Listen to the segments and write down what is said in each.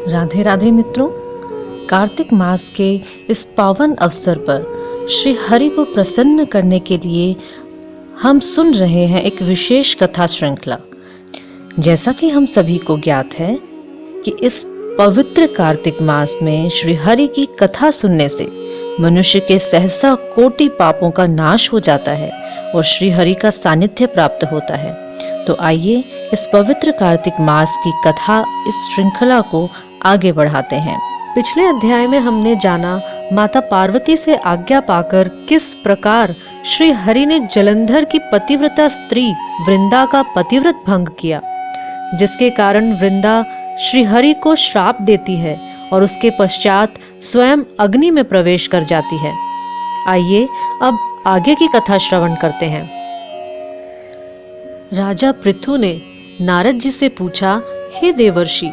राधे राधे मित्रों, कार्तिक मास के इस पावन अवसर पर श्री हरि को प्रसन्न करने के लिए हम सुन रहे हैं एक विशेष कथा श्रृंखला। जैसा कि हम सभी को ज्ञात है कि इस पवित्र कार्तिक मास में श्री हरि की कथा सुनने से मनुष्य के सहसा कोटि पापों का नाश हो जाता है और श्री हरि का सानिध्य प्राप्त होता है। तो आइए इस पवित्र कार्तिक मास की कथा, इस श्रृंखला को आगे बढ़ाते हैं। पिछले अध्याय में हमने जाना माता पार्वती से आज्ञा पाकर किस प्रकार श्री हरि ने जलंधर की पतिव्रता स्त्री वृंदा का पतिव्रत भंग किया, जिसके कारण वृंदा श्री हरि को श्राप देती है और उसके पश्चात स्वयं अग्नि में प्रवेश कर जाती है। आइए अब आगे की कथा श्रवण करते हैं। राजा पृथु ने नारद जी से पूछा, हे देवर्षि,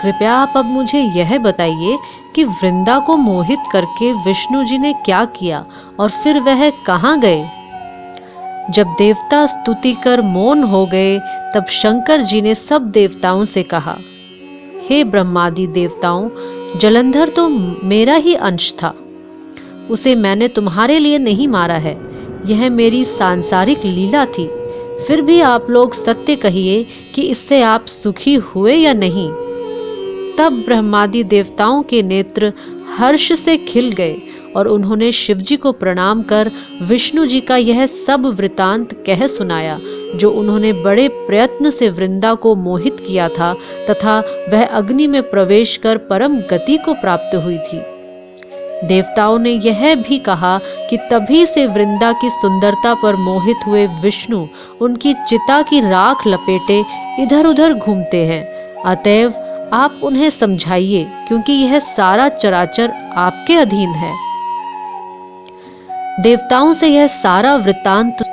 कृपया आप अब मुझे यह बताइए कि वृंदा को मोहित करके विष्णु जी ने क्या किया और फिर वह कहाँ गए। जब देवता स्तुति कर मौन हो गए, तब शंकर जी ने सब देवताओं से कहा, हे ब्रह्मादि देवताओं, जलंधर तो मेरा ही अंश था, उसे मैंने तुम्हारे लिए नहीं मारा है, यह मेरी सांसारिक लीला थी। फिर भी आप लोग सत्य कहिए कि इससे आप सुखी हुए या नहीं। तब ब्रह्मादि देवताओं के नेत्र हर्ष से खिल गए और उन्होंने शिवजी को प्रणाम कर विष्णु जी का यह सब वृतांत कह सुनाया, जो उन्होंने बड़े प्रयत्न से वृंदा को मोहित किया था तथा वह अग्नि में प्रवेश कर परम गति को प्राप्त हुई थी। देवताओं ने यह भी कहा कि तभी से वृंदा की सुंदरता पर मोहित हुए विष्णु उनकी चिता की राख लपेटे इधर उधर घूमते हैं। अतएव आप उन्हें समझाइए, क्योंकि यह सारा चराचर आपके अधीन है। देवताओं से यह सारा वृत्तांत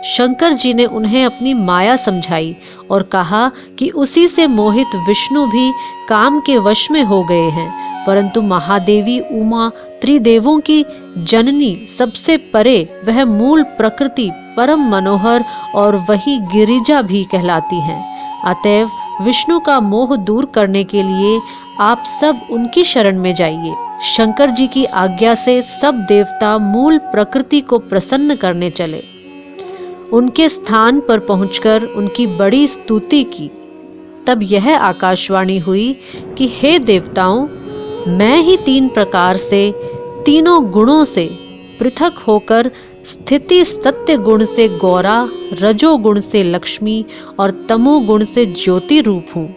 शंकर जी ने उन्हें अपनी माया समझाई और कहा कि उसी से मोहित विष्णु भी काम के वश में हो गए हैं, परंतु महादेवी उमा त्रिदेवों की जननी सबसे परे वह मूल प्रकृति परम मनोहर और वही गिरिजा भी कहलाती हैं। अतएव विष्णु का मोह दूर करने के लिए आप सब उनकी शरण में जाइए। शंकर जी की आज्ञा से सब देवता मूल प्रकृति को प्रसन्न करने चले। उनके स्थान पर पहुंचकर उनकी बड़ी स्तुति की। तब यह आकाशवाणी हुई कि हे देवताओं, मैं ही तीन प्रकार से, तीनों गुणों से पृथक होकर स्थिति सत्य गुण से गौरा, रजो गुण से लक्ष्मी और तमो गुण से ज्योति रूप हूँ।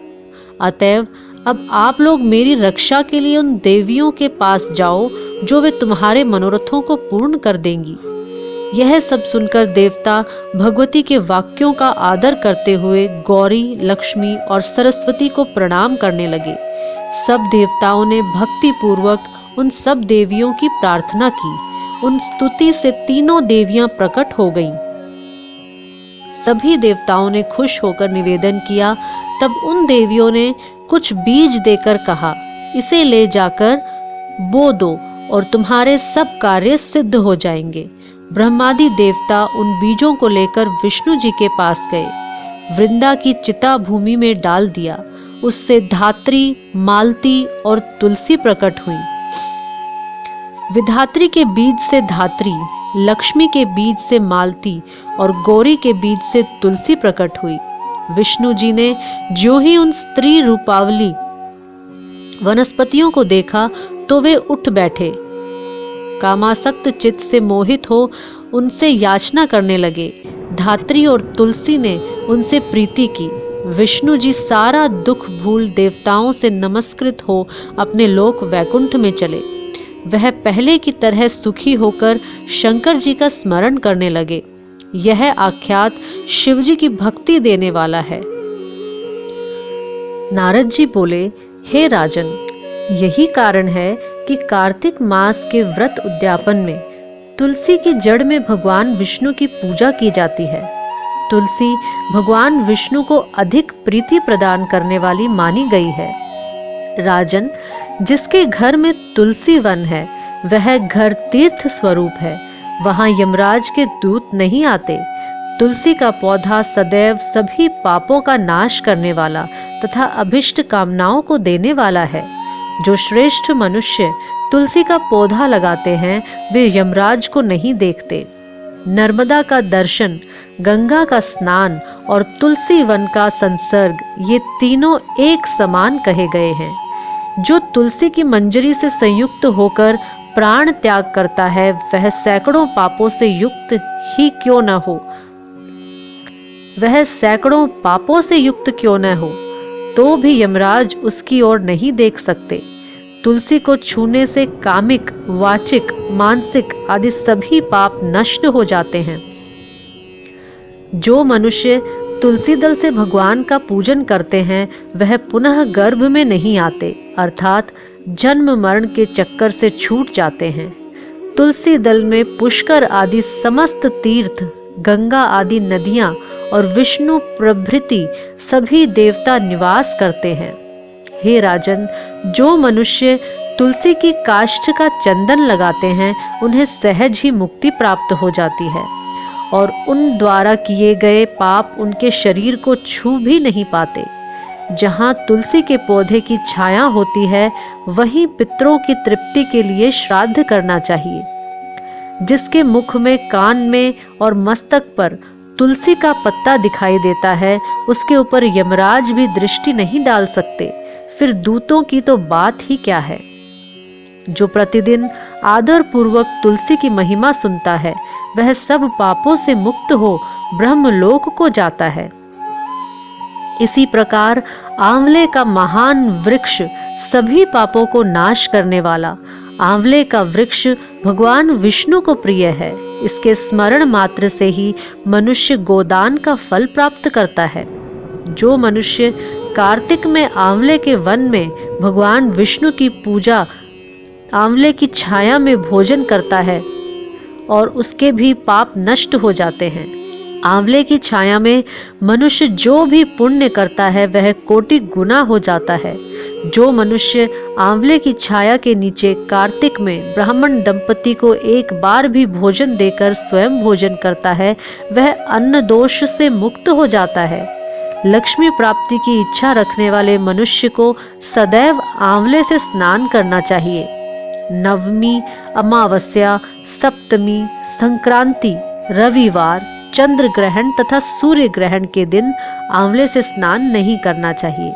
अतएव अब आप लोग मेरी रक्षा के लिए उन देवियों के पास जाओ, जो वे तुम्हारे मनोरथों को पूर्ण कर देंगी। यह सब सुनकर देवता भगवती के वाक्यों का आदर करते हुए गौरी, लक्ष्मी और सरस्वती को प्रणाम करने लगे। सब देवताओं ने भक्ति पूर्वक उन सब देवियों की प्रार्थना की। उन स्तुति से तीनों देवियां प्रकट हो गईं। सभी देवताओं ने खुश होकर निवेदन किया। तब उन देवियों ने कुछ बीज देकर कहा, इसे ले जाकर बो दो और तुम्हारे सब कार्य सिद्ध हो जाएंगे। ब्रह्मादि देवता उन बीजों को लेकर विष्णु जी के पास गए। वृंदा की चिता भूमि में डाल दिया। उससे धात्री, मालती और तुलसी प्रकट हुई। विधात्री के बीज से धात्री, लक्ष्मी के बीज से मालती और गौरी के बीज से तुलसी प्रकट हुई। विष्णु जी ने जो ही उन स्त्री रूपावली वनस्पतियों को देखा तो वे उठ बैठे। कामासक्त चित्त से मोहित हो उनसे याचना करने लगे। धात्री और तुलसी ने उनसे प्रीति की। विष्णु जी सारा दुख भूल देवताओं से नमस्कृत हो अपने लोक वैकुंठ में चले। वह पहले की तरह सुखी होकर शंकर जी का स्मरण करने लगे। यह आख्यात शिवजी की भक्ति देने वाला है। नारद जी बोले, हे राजन, यही कारण है कि कार्तिक मास के व्रत उद्यापन में तुलसी की जड़ में भगवान विष्णु की पूजा की जाती है। तुलसी भगवान विष्णु को अधिक प्रीति प्रदान करने वाली मानी गई है। राजन, जिसके घर में तुलसी वन है, वह घर तीर्थ स्वरूप है। वहां यमराज के दूत नहीं आते। तुलसी का पौधा सदैव सभी पापों का नाश करने वाला तथा अभिष्ट कामनाओं को देने वाला है। जो श्रेष्ठ मनुष्य तुलसी का पौधा लगाते हैं वे यमराज को नहीं देखते। नर्मदा का दर्शन, गंगा का स्नान और तुलसी वन का संसर्ग, ये तीनों एक समान कहे गए हैं। जो तुलसी की मंजरी से संयुक्त होकर प्राण त्याग करता है वह सैकड़ों पापों से युक्त ही क्यों न हो, तो भी यमराज उसकी ओर नहीं देख सकते। तुलसी को छूने से कामिक, वाचिक, मानसिक आदि सभी पाप नष्ट हो जाते हैं। जो मनुष्य तुलसी दल से भगवान का पूजन करते हैं वह पुनः गर्भ में नहीं आते, अर्थात जन्म मरण के चक्कर से छूट जाते हैं। तुलसी दल में पुष्कर आदि समस्त तीर्थ, गंगा आदि नदियां और विष्णु प्रभृति सभी देवता निवास करते हैं। हे राजन, जो मनुष्य तुलसी की काष्ठ का चंदन लगाते हैं उन्हें सहज ही मुक्ति प्राप्त हो जाती है और उन द्वारा किए गए पाप उनके शरीर को छू भी नहीं पाते। जहाँ तुलसी के पौधे की छाया होती है वहीं पितरों की तृप्ति के लिए श्राद्ध करना चाहिए। जिसके मुख में, कान में और मस्तक पर तुलसी का पत्ता दिखाई देता है उसके ऊपर यमराज भी दृष्टि नहीं डाल सकते, फिर दूतों की तो बात ही क्या है। जो प्रतिदिन आदर पूर्वक तुलसी की महिमा सुनता है वह सब पापों से मुक्त हो ब्रह्मलोक को जाता है। इसी प्रकार आंवले का महान वृक्ष, सभी पापों को नाश करने वाला आंवले का वृक्ष भगवान विष्णु को प्रिय है। इसके स्मरण मात्र से ही मनुष्य गोदान का फल प्राप्त करता है। जो मनुष्य कार्तिक में आंवले के वन में भगवान विष्णु की पूजा, आंवले की छाया में भोजन करता है और उसके भी पाप नष्ट हो जाते हैं। आंवले की छाया में मनुष्य जो भी पुण्य करता है वह कोटि गुना हो जाता है। जो मनुष्य आंवले की छाया के नीचे कार्तिक में ब्राह्मण दंपति को एक बार भी भोजन देकर स्वयं भोजन करता है वह अन्न दोष से मुक्त हो जाता है। लक्ष्मी प्राप्ति की इच्छा रखने वाले मनुष्य को सदैव आंवले से स्नान करना चाहिए। नवमी, अमावस्या, सप्तमी, संक्रांति, रविवार, चंद्र ग्रहण तथा सूर्य ग्रहण के दिन आंवले से स्नान नहीं करना चाहिए।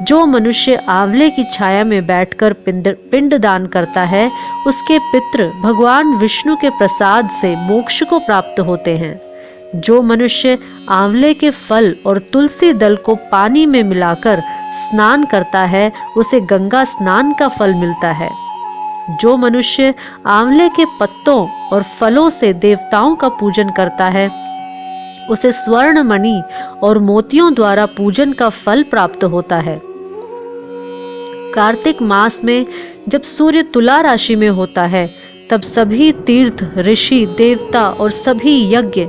जो मनुष्य आंवले की छाया में बैठकर पिंड दान करता है उसके पितृ भगवान विष्णु के प्रसाद से मोक्ष को प्राप्त होते हैं। जो मनुष्य आंवले के फल और तुलसी दल को पानी में मिलाकर स्नान करता है उसे गंगा स्नान का फल मिलता है। जो मनुष्य आंवले के पत्तों और फलों से देवताओं का पूजन करता है उसे स्वर्ण मणि और मोतियों द्वारा पूजन का फल प्राप्त होता है। कार्तिक मास में जब सूर्य तुला राशि में होता है तब सभी तीर्थ, ऋषि, देवता और सभी यज्ञ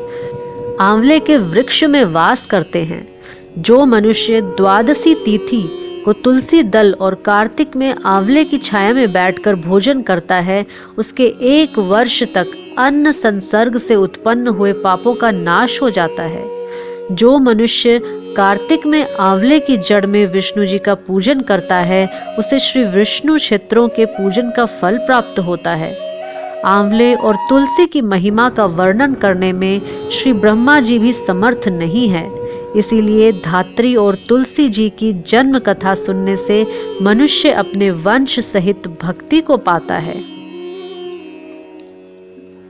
आंवले के वृक्ष में वास करते हैं। जो मनुष्य द्वादशी तिथि को तुलसी दल और कार्तिक में आंवले की छाया में बैठकर भोजन करता है उसके 1 वर्ष तक अन्न संसर्ग से उत्पन्न हुए पापों का नाश हो जाता है। जो मनुष्य कार्तिक में आंवले की जड़ में विष्णु जी का पूजन करता है उसे श्री विष्णु क्षेत्रों के पूजन का फल प्राप्त होता है। आंवले और तुलसी की महिमा का वर्णन करने में श्री ब्रह्मा जी भी समर्थ नहीं है, इसीलिए धात्री और तुलसी जी की जन्म कथा सुनने से मनुष्य अपने वंश सहित भक्ति को पाता है।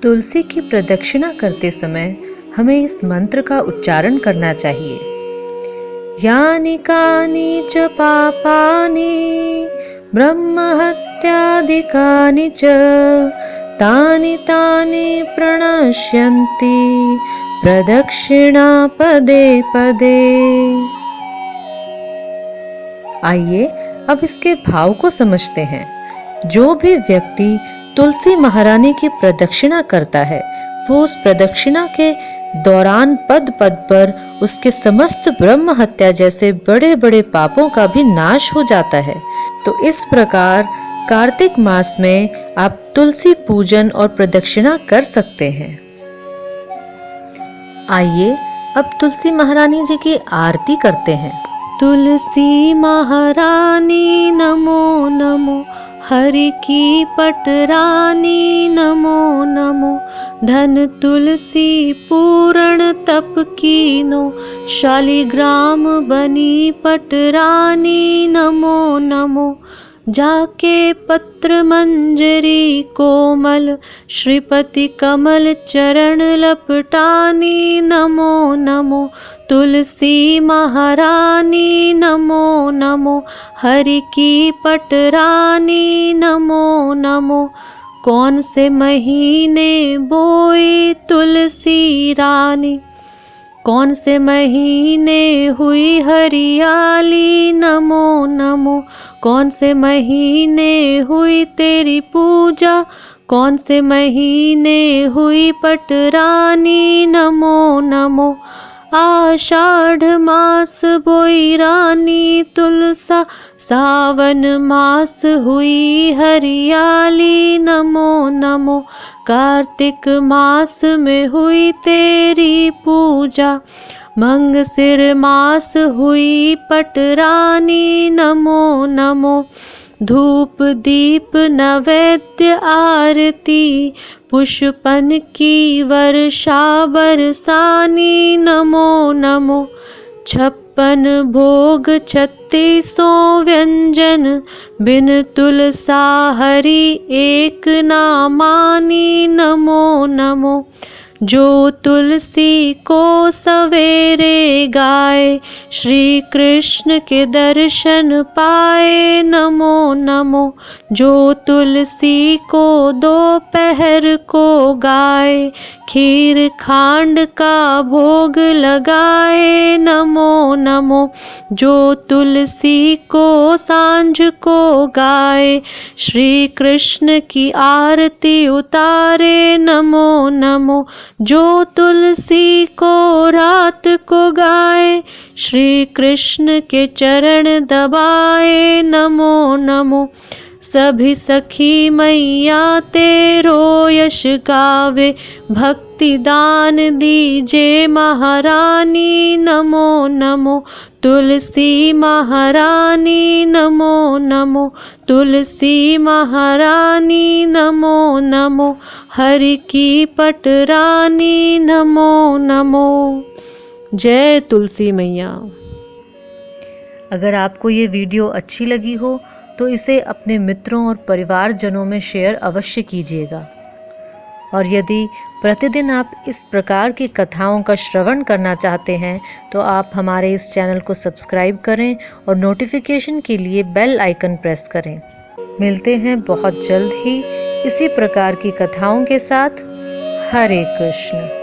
तुलसी की प्रदक्षिणा करते समय हमें इस मंत्र का उच्चारण करना चाहिए। यानि कानि च पापानि ब्रह्महत्यादिकानि च तानि तानि प्रणश्यन्ति प्रदक्षिणा पदे पदे। आइए अब इसके भाव को समझते हैं। जो भी व्यक्ति तुलसी महारानी की प्रदक्षिणा करता है वो उस प्रदक्षिणा के दौरान पद पद पर उसके समस्त ब्रह्म हत्या जैसे बड़े बड़े पापों का भी नाश हो जाता है। तो इस प्रकार कार्तिक मास में आप तुलसी पूजन और प्रदक्षिणा कर सकते हैं। आइए अब तुलसी महारानी जी की आरती करते हैं। तुलसी महारानी नमो नमो, हरि की पटरानी नमो नमो, धन तुलसी पूर्ण तप कीनो, शालिग्राम बनी पटरानी नमो नमो, जाके पत्र मंजरी कोमल, श्रीपति कमल चरण लपटानी नमो नमो, तुलसी महारानी नमो नमो, हरि की पटरानी नमो नमो, कौन से महीने बोई तुलसी रानी, कौन से महीने हुई हरियाली नमो नमो, कौन से महीने हुई तेरी पूजा, कौन से महीने हुई पटरानी नमो नमो, आषाढ़ मास बोई रानी तुलसा, सावन मास हुई हरियाली नमो नमो, कार्तिक मास में हुई तेरी पूजा, मंगसिर मास हुई पटरानी नमो नमो, धूप दीप नैवेद्य आरती, पुष्पन की वर्षा बरसानी नमो नमो, 56 भोग 36 व्यंजन, बिन तुलसा हरि एक ना मानी नमो नमो, जो तुलसी को सवेरे गाए, श्री कृष्ण के दर्शन पाए नमो नमो, जो तुलसी को दोपहर को गाए, खीर खांड का भोग लगाए नमो नमो, जो तुलसी को सांझ को गाए, श्री कृष्ण की आरती उतारे नमो नमो, जो तुलसी को रात को गाए, श्री कृष्ण के चरण दबाए नमो नमो, सभी सखी मैया तेरो यश गावे, भक्ति दान दीजे महारानी नमो नमो, तुलसी महारानी नमो नमो, तुलसी महारानी नमो नमो, हरि की पटरानी नमो नमो। जय तुलसी मैया। अगर आपको ये वीडियो अच्छी लगी हो तो इसे अपने मित्रों और परिवारजनों में शेयर अवश्य कीजिएगा। और यदि प्रतिदिन आप इस प्रकार की कथाओं का श्रवण करना चाहते हैं तो आप हमारे इस चैनल को सब्सक्राइब करें और नोटिफिकेशन के लिए बेल आइकन प्रेस करें। मिलते हैं बहुत जल्द ही इसी प्रकार की कथाओं के साथ। हरे कृष्ण।